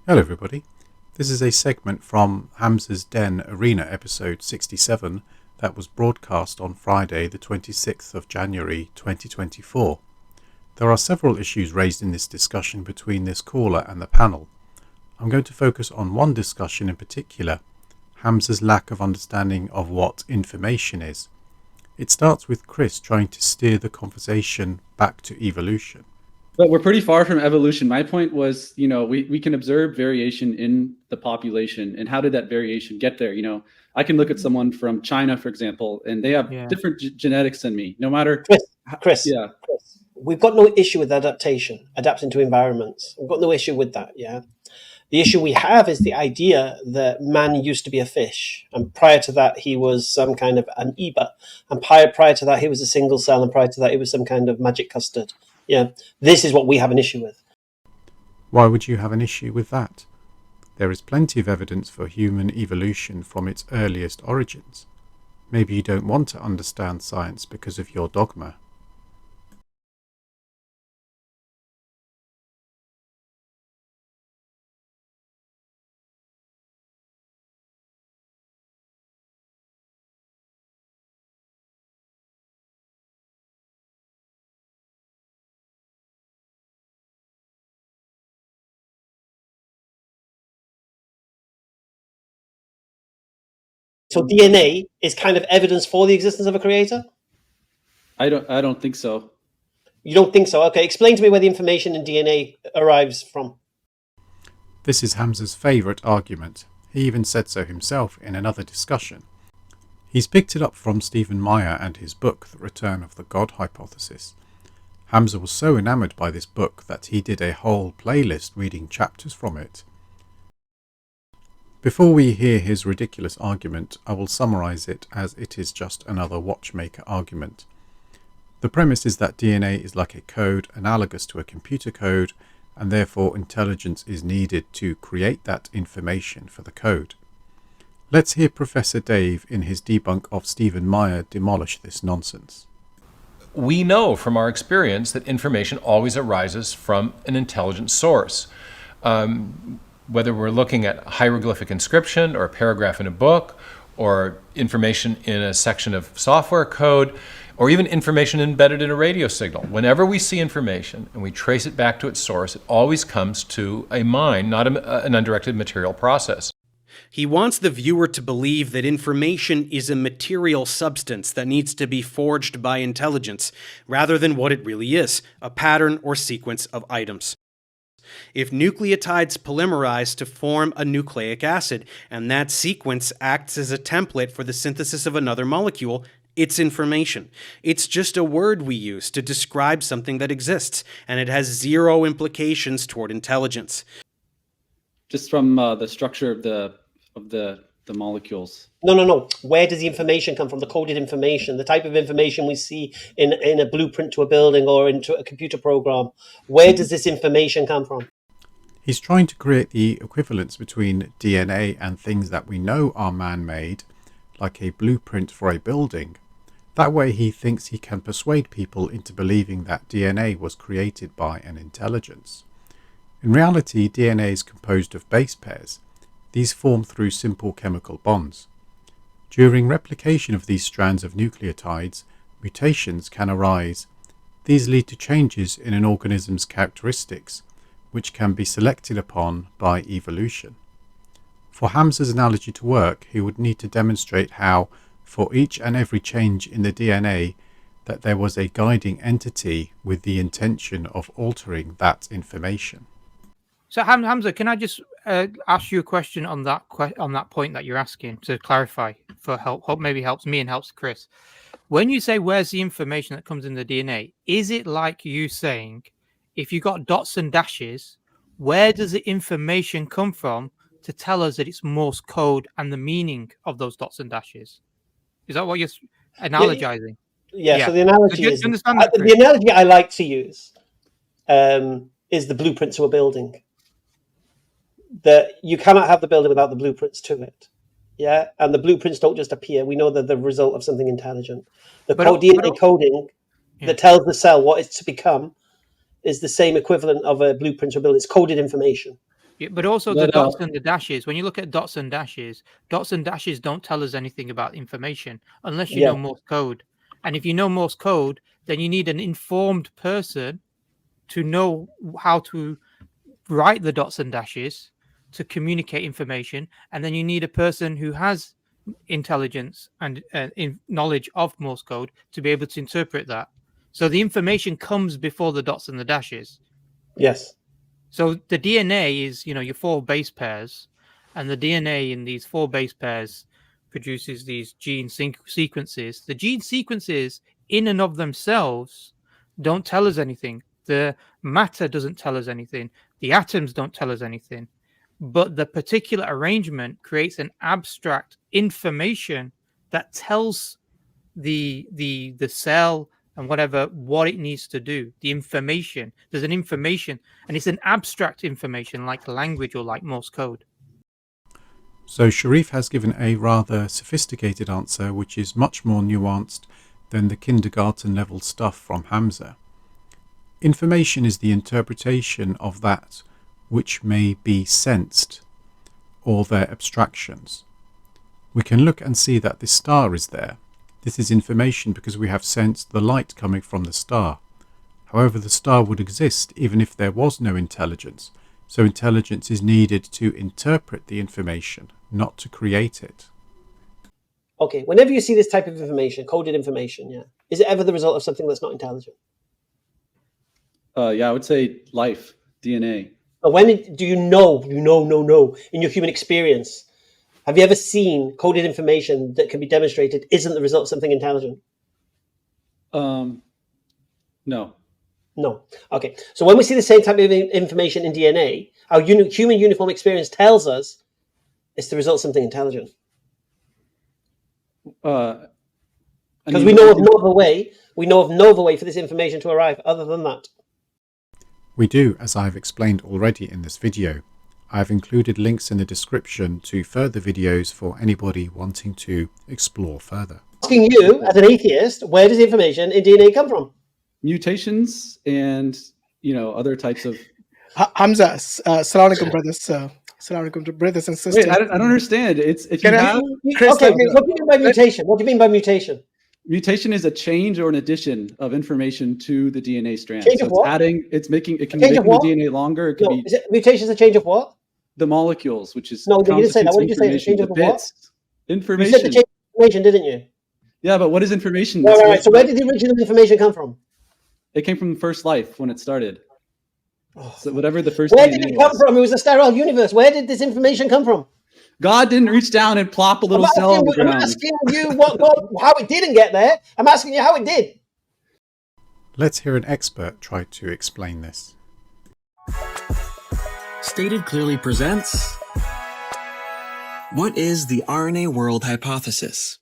Hello everybody, this is a segment from Hamza's Den Arena episode 67 that was broadcast on Friday the 26th of January 2024. There are several issues raised in this discussion between this caller and the panel. I'm going to focus on one discussion in particular, Hamza's lack of understanding of what information is. It starts with Chris trying to steer the conversation back to evolution. But we're pretty far from evolution. My point was, we can observe variation in the population. And how did that variation get there? I can look at someone from China, for example, and they have different genetics than me, no matter. Chris, we've got no issue with adapting to environments. We've got no issue with that, yeah? The issue we have is the idea that man used to be a fish, and prior to that he was some kind of amoeba, and prior to that he was a single cell, and prior to that he was some kind of magic custard. Yeah, this is what we have an issue with. Why would you have an issue with that? There is plenty of evidence for human evolution from its earliest origins. Maybe you don't want to understand science because of your dogma. So DNA is kind of evidence for the existence of a creator? I don't think so. You don't think so? Okay, explain to me where the information in DNA arrives from. This is Hamza's favourite argument. He even said so himself in another discussion. He's picked it up from Stephen Meyer and his book, The Return of the God Hypothesis. Hamza was so enamoured by this book that he did a whole playlist reading chapters from it. Before we hear his ridiculous argument, I will summarise it as it is just another watchmaker argument. The premise is that DNA is like a code analogous to a computer code, and therefore intelligence is needed to create that information for the code. Let's hear Professor Dave in his debunk of Stephen Meyer demolish this nonsense. We know from our experience that information always arises from an intelligent source. Whether we're looking at hieroglyphic inscription or a paragraph in a book or information in a section of software code or even information embedded in a radio signal. Whenever we see information and we trace it back to its source, it always comes to a mind, not an undirected material process. He wants the viewer to believe that information is a material substance that needs to be forged by intelligence, rather than what it really is, a pattern or sequence of items. If nucleotides polymerize to form a nucleic acid, and that sequence acts as a template for the synthesis of another molecule, it's information. It's just a word we use to describe something that exists, and it has zero implications toward intelligence. Just from the structure of the molecules. No. Where does the information come from? The coded information, the type of information we see in a blueprint to a building or into a computer program. Where does this information come from? He's trying to create the equivalence between DNA and things that we know are man-made, like a blueprint for a building. That way he thinks he can persuade people into believing that DNA was created by an intelligence. In reality, DNA is composed of base pairs. These form through simple chemical bonds. During replication of these strands of nucleotides, mutations can arise. These lead to changes in an organism's characteristics, which can be selected upon by evolution. For Hamza's analogy to work, he would need to demonstrate how, for each and every change in the DNA, that there was a guiding entity with the intention of altering that information. So Hamza, can I just ask you a question on that point that you're asking to clarify for hope maybe helps me and helps Chris. When you say where's the information that comes in the DNA, is it like you saying if you got dots and dashes, where does the information come from to tell us that it's Morse code and the meaning of those dots and dashes? Is that what you're analogizing? Yeah. So the analogy is the analogy I like to use is the blueprint to a building. That you cannot have the building without the blueprints to it. Yeah, and the blueprints don't just appear. We know that they're the result of something intelligent. The DNA coding that tells the cell what it's to become is the same equivalent of a blueprint to a building. It's coded information. Yeah, but also the dots and the dashes. When you look at dots and dashes don't tell us anything about information unless you know Morse code. And if you know Morse code, then you need an informed person to know how to write the dots and dashes to communicate information. And then you need a person who has intelligence and knowledge of Morse code to be able to interpret that. So the information comes before the dots and the dashes. Yes. So the DNA is, your 4 base pairs, and the DNA in these 4 base pairs produces these gene sequences. The gene sequences in and of themselves don't tell us anything. The matter doesn't tell us anything. The atoms don't tell us anything. But the particular arrangement creates an abstract information that tells the cell and whatever what it needs to do. The information, there's an information, and it's an abstract information like language or like Morse code. So Sharif has given a rather sophisticated answer, which is much more nuanced than the kindergarten level stuff from Hamza. Information is the interpretation of that which may be sensed, or their abstractions. We can look and see that this star is there. This is information because we have sensed the light coming from the star. However, the star would exist even if there was no intelligence. So intelligence is needed to interpret the information, not to create it. Okay, whenever you see this type of information, coded information, is it ever the result of something that's not intelligent? I would say life, DNA. But when do you know, in your human experience, have you ever seen coded information that can be demonstrated isn't the result of something intelligent? No. No. Okay. So when we see the same type of information in DNA, our human uniform experience tells us it's the result of something intelligent. Because we know of no other way. We know of no other way for this information to arrive other than that. We do, as I've explained already in this video. I've included links in the description to further videos for anybody wanting to explore further. Asking you, as an atheist, where does the information in DNA come from? Mutations and, other types of... Hamza, Assalamu alaikum, brothers. Assalamu alaikum, brothers and sisters. Wait, I don't understand. It's if you have... Okay, what do you mean by mutation? What do you mean by mutation? Mutation is a change or an addition of information to the DNA strand. Change so of it's what? adding, it can be making the DNA longer. It could be mutation is a change of what? The molecules, which is no, you didn't say that. What did you say? It's a change of what? Information. You said the change of information, didn't you? Yeah, but what is information? Right. So where did the original information come from? It came from the first life when it started. So whatever the first. Where did it come from? It was a sterile universe. Where did this information come from? God didn't reach down and plop a little cell on the ground. I'm asking you how it didn't get there. I'm asking you how it did. Let's hear an expert try to explain this. Stated Clearly presents... What is the RNA world hypothesis?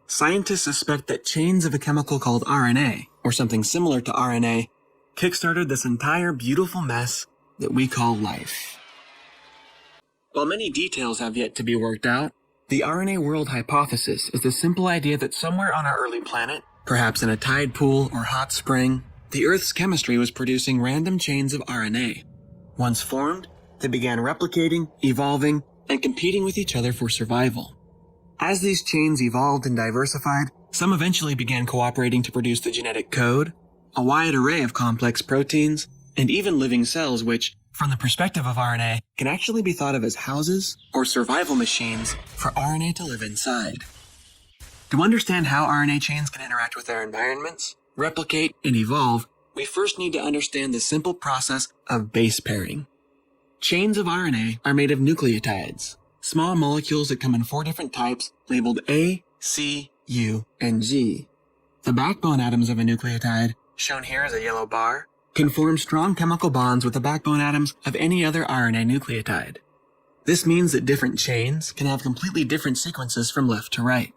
Scientists suspect that chains of a chemical called RNA, or something similar to RNA, kickstarted this entire beautiful mess that we call life. While many details have yet to be worked out, the RNA world hypothesis is the simple idea that somewhere on our early planet, perhaps in a tide pool or hot spring, the Earth's chemistry was producing random chains of RNA. Once formed, they began replicating, evolving, and competing with each other for survival. As these chains evolved and diversified, some eventually began cooperating to produce the genetic code, a wide array of complex proteins, and even living cells which, from the perspective of RNA, can actually be thought of as houses or survival machines for RNA to live inside. To understand how RNA chains can interact with their environments, replicate, and evolve, we first need to understand the simple process of base pairing. Chains of RNA are made of nucleotides, small molecules that come in 4 different types labeled A, C, U, and G. The backbone atoms of a nucleotide, shown here as a yellow bar, can form strong chemical bonds with the backbone atoms of any other RNA nucleotide. This means that different chains can have completely different sequences from left to right.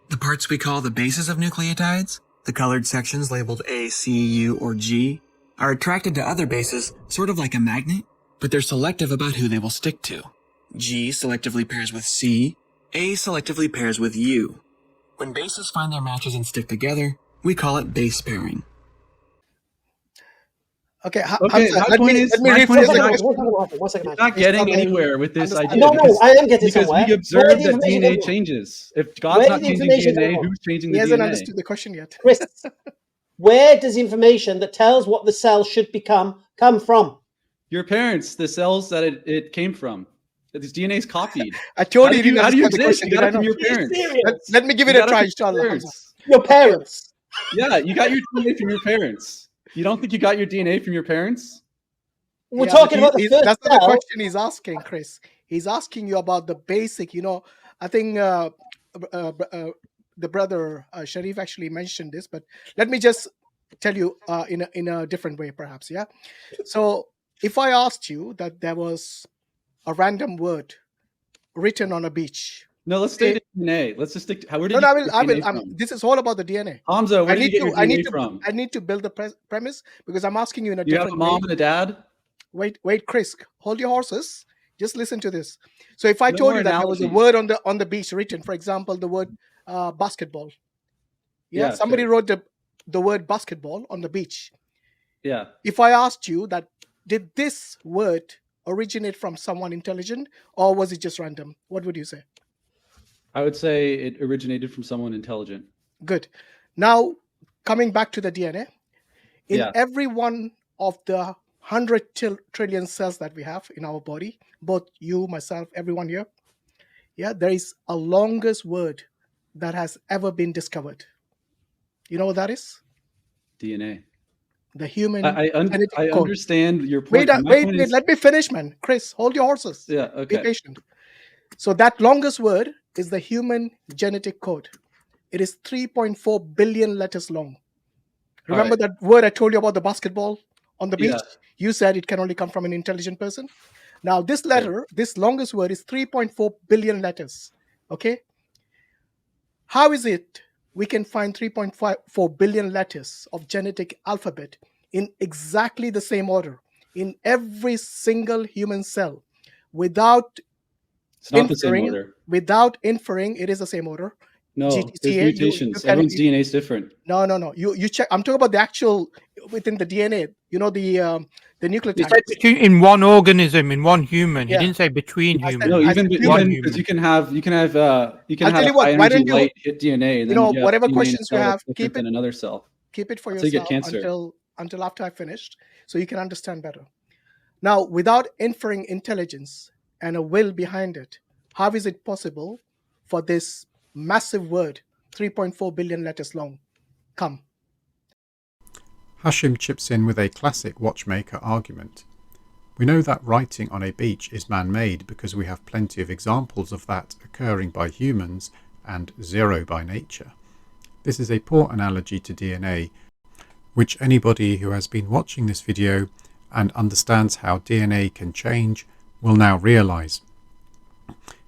The parts we call the bases of nucleotides, the colored sections labeled A, C, U, or G, are attracted to other bases sort of like a magnet, but they're selective about who they will stick to. G selectively pairs with C, A selectively pairs with U. When bases find their matches and stick together, we call it base pairing. Okay, Okay, Hamza, my point is, let me my point rephrase is the not- question. One second, you're not Please getting tell me. anywhere with this Understand. idea. No, because, I am getting because somewhere. we Where observe did the that information DNA come from? changes. If Where God's did not the changing information come DNA, from? who's changing He the hasn't DNA? understood the question yet. Chris, where does information that tells what the cell should become come from? Your parents, the cells that it came from. That this DNA is copied. I told you How you do didn't how do you understand the exist? question. You Did got I it from not? your Are you parents. serious? Let me give You it a got it try, from your inshallah, Hamza. parents. Your parents. Yeah, you got your DNA from your parents. You don't think you got your DNA from your parents? We're Yeah, but talking about the first that's not the cell. question he's asking, Chris. He's asking you about the basic, I think the brother Sharif actually mentioned this, but let me just tell you in a different way, perhaps. Yeah. So if I asked you that there was a random word written on a beach, No, let's stay to DNA. Let's just stick to where did no, you no, get your DNA from? this is all about the DNA. Hamza, where did you get your DNA from? I need to build the premise because I'm asking you in a You have a different way. mom and a dad? Wait, Chris, hold your horses. Just listen to this. So if I No told more you that there was a analogies. word on the beach written, for example, the word basketball. Yeah, Yeah, somebody sure. wrote the word basketball on the beach. Yeah. If I asked you that, did this word originate from someone intelligent or was it just random? What would you say? I would say it originated from someone intelligent. Good. Now, coming back to the DNA, in Yeah. every one of the 100 trillion cells that we have in our body, both you, myself, everyone here, yeah, there is a longest word that has ever been discovered. You know what that is? DNA. The human I genetic code. understand your point. Wait, let me finish, man. Chris, hold your horses. Yeah, Be okay. patient. So that longest word is the human genetic code. It is 3.4 billion letters long. Remember that word I told you about the basketball on the beach? Yeah. You said it can only come from an intelligent person. Now, this letter, this longest word is 3.4 billion letters. Okay? How is it we can find 3.4 billion letters of genetic alphabet in exactly the same order in every single human cell without It's not the same order. Without inferring, it is the same order. No, there's GTCA, mutations. Everyone's DNA is different. No. You check. I'm talking about the actual within the DNA. You know the nucleotides. He said in one organism, in one human. Yeah. He didn't say between humans. No, even one because you can have I'll tell you what, high why energy don't you- light hit DNA, and then you have whatever DNA in a questions you cell have, that's different than another cell. keep it for Until you yourself get cancer. until after I finished, so you can understand better. Now, without inferring intelligence and a will behind it, how is it possible for this massive word, 3.4 billion letters long, come? Hashim chips in with a classic watchmaker argument. We know that writing on a beach is man-made because we have plenty of examples of that occurring by humans and zero by nature. This is a poor analogy to DNA, which anybody who has been watching this video and understands how DNA can change will now realise.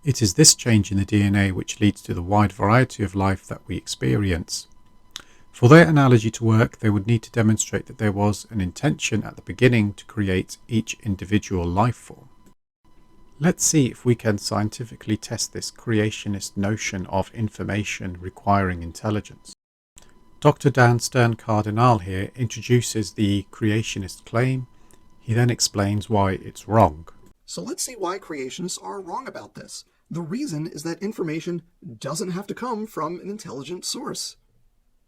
It is this change in the DNA which leads to the wide variety of life that we experience. For their analogy to work, they would need to demonstrate that there was an intention at the beginning to create each individual life form. Let's see if we can scientifically test this creationist notion of information requiring intelligence. Dr. Dan Stern-Cardinal here introduces the creationist claim. He then explains why it's wrong. So let's see why creationists are wrong about this. The reason is that information doesn't have to come from an intelligent source.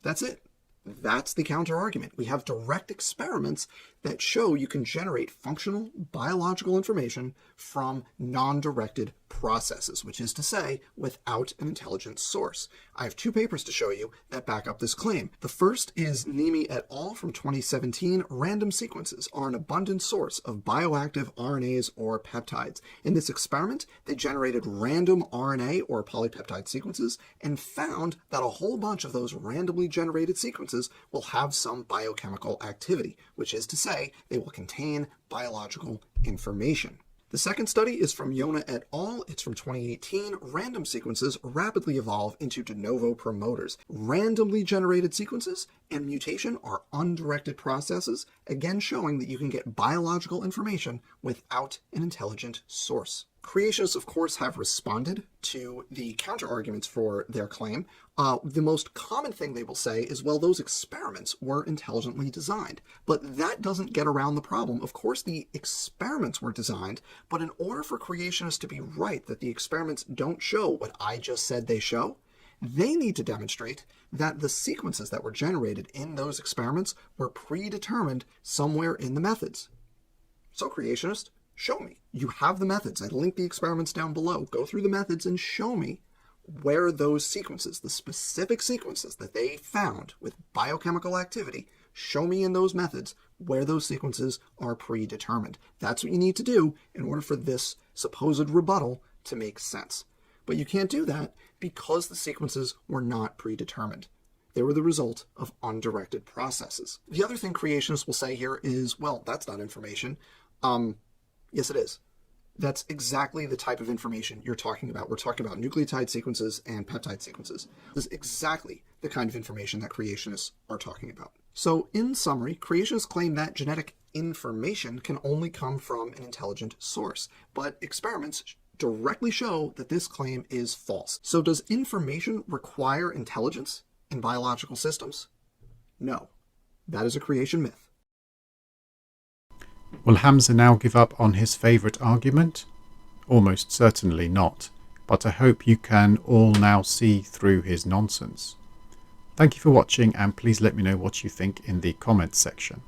That's it. That's the counter-argument. We have direct experiments that show you can generate functional biological information from non-directed processes, which is to say, without an intelligent source. I have 2 papers to show you that back up this claim. The first is Nimi et al. From 2017. Random sequences are an abundant source of bioactive RNAs or peptides. In this experiment, they generated random RNA or polypeptide sequences and found that a whole bunch of those randomly generated sequences will have some biochemical activity, which is to say, they will contain biological information. The second study is from Yona et al. It's from 2018. Random sequences rapidly evolve into de novo promoters. Randomly generated sequences and mutation are undirected processes, again showing that you can get biological information without an intelligent source. Creationists, of course, have responded to the counter-arguments for their claim. The most common thing they will say is, well, those experiments were intelligently designed. But that doesn't get around the problem. Of course, the experiments were designed, but in order for creationists to be right that the experiments don't show what I just said they show, they need to demonstrate that the sequences that were generated in those experiments were predetermined somewhere in the methods. So, creationists, show me. You have the methods. I link the experiments down below. Go through the methods and show me where those sequences, the specific sequences that they found with biochemical activity, show me in those methods where those sequences are predetermined. That's what you need to do in order for this supposed rebuttal to make sense. But you can't do that because the sequences were not predetermined. They were the result of undirected processes. The other thing creationists will say here is, well, that's not information. Yes, it is. That's exactly the type of information you're talking about. We're talking about nucleotide sequences and peptide sequences. This is exactly the kind of information that creationists are talking about. So, in summary, creationists claim that genetic information can only come from an intelligent source, but experiments directly show that this claim is false. So, does information require intelligence in biological systems? No. That is a creation myth. Will Hamza now give up on his favourite argument? Almost certainly not, but I hope you can all now see through his nonsense. Thank you for watching, and please let me know what you think in the comments section.